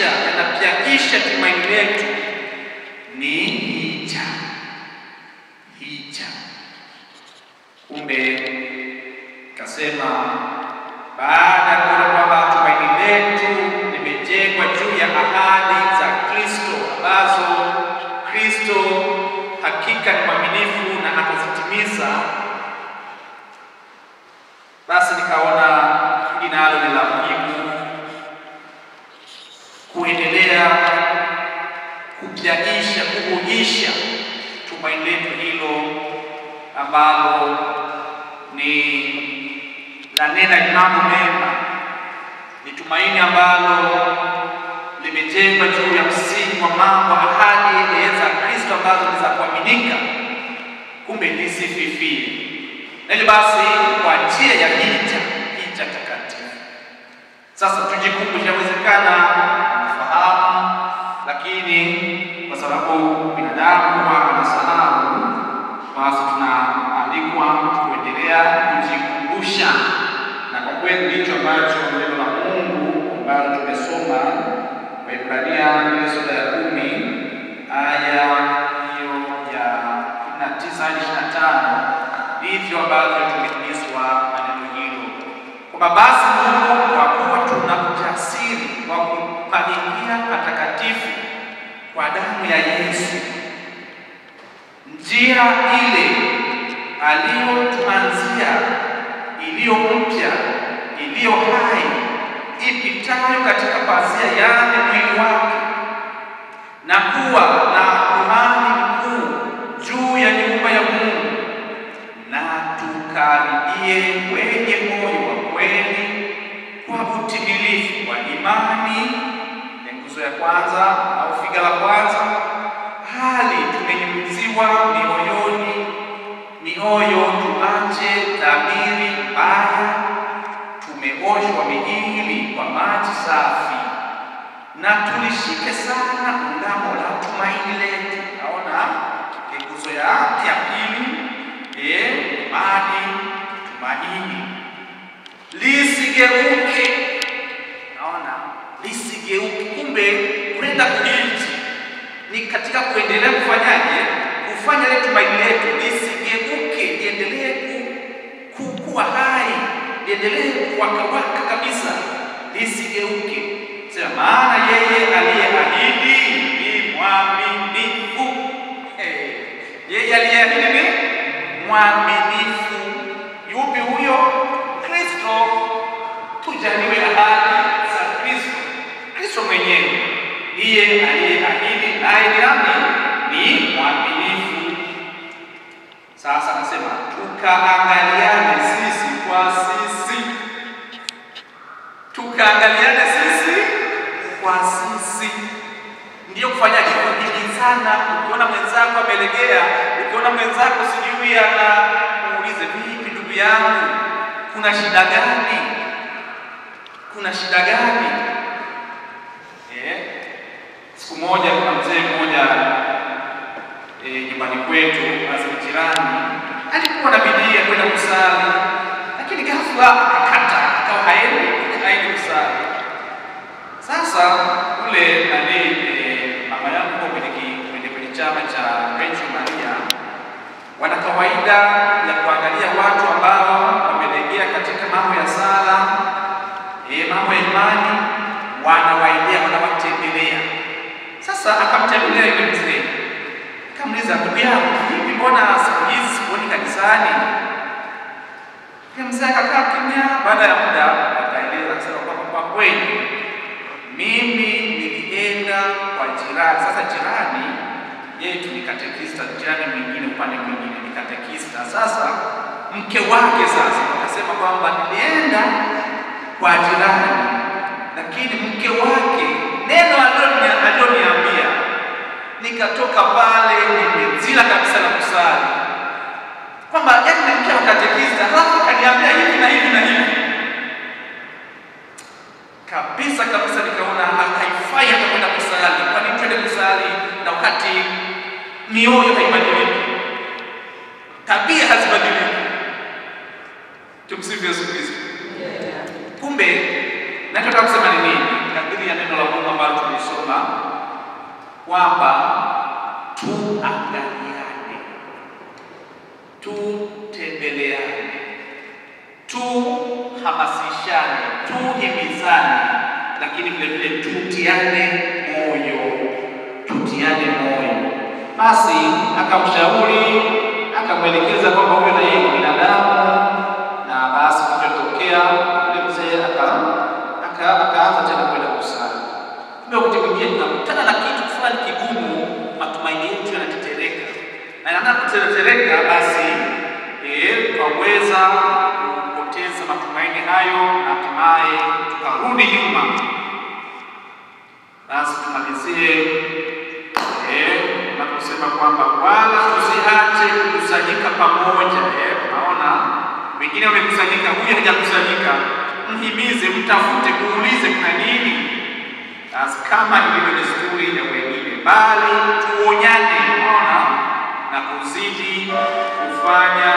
yanapiagisha tumaini letu ni hija. Kumbe kasema baada ya kuona kwamba tumaini letu limejengwa juu ya ahadi za Kristo ambazo Kristo hakika ni mwaminifu na atazitimiza, basi nikaona hili nalo ni la muhimu kuendelea kupiagisha, kuhuisha tumaini letu hilo ambalo ni la nena mambo mema. Ni tumaini ambalo limejengwa juu ya msingi wa mambo ahadi za Kristo ambazo ni za kuaminika, kumbe lisififie. Na hivyo basi kwa njia ya hija takatifu, sasa tujikumbushe, inawezekana kufahamu, lakini kwa sababu binadamu wanasahau, basi tunaalikwa kuendelea kujikumbusha. Na kwa kweli ndicho ambacho neno la Mungu ambalo tumesoma Waebrania sura ya 10 aya hiyo ya 19 hadi 25, ndivyo ambavyo tumehimizwa maneno hilo, kwamba basi Mungu, kwa kuwa tuna ujasiri wa kupaingia patakatifu kwa damu ya Yesu, njia ile aliyotuanzia, iliyo mpya, iliyo hai, ipitayo katika pazia yale mwili wake, na kuwa na kuhani mkuu juu ya nyumba ya Mungu, na tukaribie wenye moyo wa kweli kwa utimilifu wa imani. Nguzo ya kwanza au figa la kwanza, hali tumenyunyiziwa mioyo tuache dhamiri mbaya, tumeoshwa miili kwa maji safi, na tulishike sana ungamo la tumaini letu. Naona nguzo ya pili, tumaini lisigeuke. Naona lisigeuke, kumbe kwenda kuhiji ni katika kuendelea kufanyaje? Kufanya ile tumaini letu lisigeuke, liendelee kuwa hai, liendelee kuwaka kabisa, lisigeuke. Sema, maana yeye aliyeahidi ni mwaminifu. Yeye aliyeahidi ni mwaminifu. Yupi huyo? Kristo. Tujaliwe ahadi za Kristo. Kristo mwenyewe ndiye aliyeahidi, naye ni mwaminifu. Sasa nasema tukaangaliane sisi kwa sisi. Tukaangaliane sisi kwa sisi. Ndio kufanya kipindi sana. Ukiona mwenzako amelegea, ukiona mwenzako sijui muulize, vipi ndugu yangu? Kuna shida gani? Kuna shida gani? Siku moja kuna mzee mmoja nyumbani kwetu, hasa jirani, alikuwa na bidii ya kwenda kusali, lakini ghafla akakata, akawa haendi kusali. Sasa kule mama yangu kwenye chama cha Rachel Maria, wana kawaida ya kuangalia watu ambao wamelegea katika mambo ya sala, mambo ya imani, wanawatembelea. Sasa akamtembelea yule mzee, akamuuliza, ndugu yangu, hivi mbona siku hizi sikuoni kanisani? Yule mzee akakaa kimya. Baada ya muda akaeleza, akasema kwa kweli mimi nilienda kwa jirani. Sasa jirani yetu ni katekista, jirani mwingine upande mwingine ni katekista. Sasa mke wake sasa akasema kwamba nilienda kwa jirani, lakini mke wake neno alioniambia, nikatoka pale nimezila kabisa na kusali, kwamba yani ni mke wa katekista, halafu kaniambia hivi na hivi na hivi kabisa. Nikaona haifai hata kwenda kusali. Kwa nini twende kusali na wakati mioyo haibadiliki, tabia hazibadiliki? Tumsifu Yesu Kristo. Kumbe nataka kusema ni nini? Kadiri ya neno la Mungu ambalo kwamba tuangaliane, tutembeleane, tuhamasishane, tuhimizane, lakini vile vile tutiane moyo. Basi akamshauri, akamwelekeza kwamba huyo na yeye ni binadamu, na basi kilichotokea yule mzee akaanza tena kwenda kusali. Ndio wakati mwingine tunakutana na kitu fulani kigumu, matumaini yetu yanatetereka, na yanapotetereka basi tukaweza kupoteza matumaini hayo na hatimaye tukarudi nyuma. Basi tumalizie naposema kwamba wala usiache kukusanyika pamoja. Unaona wengine wamekusanyika, huyu hajakusanyika, mhimize, mtafute, muulize kuna nini, kama ilivyo desturi ya wengine, bali tuonyane, unaona, na kuzidi kufanya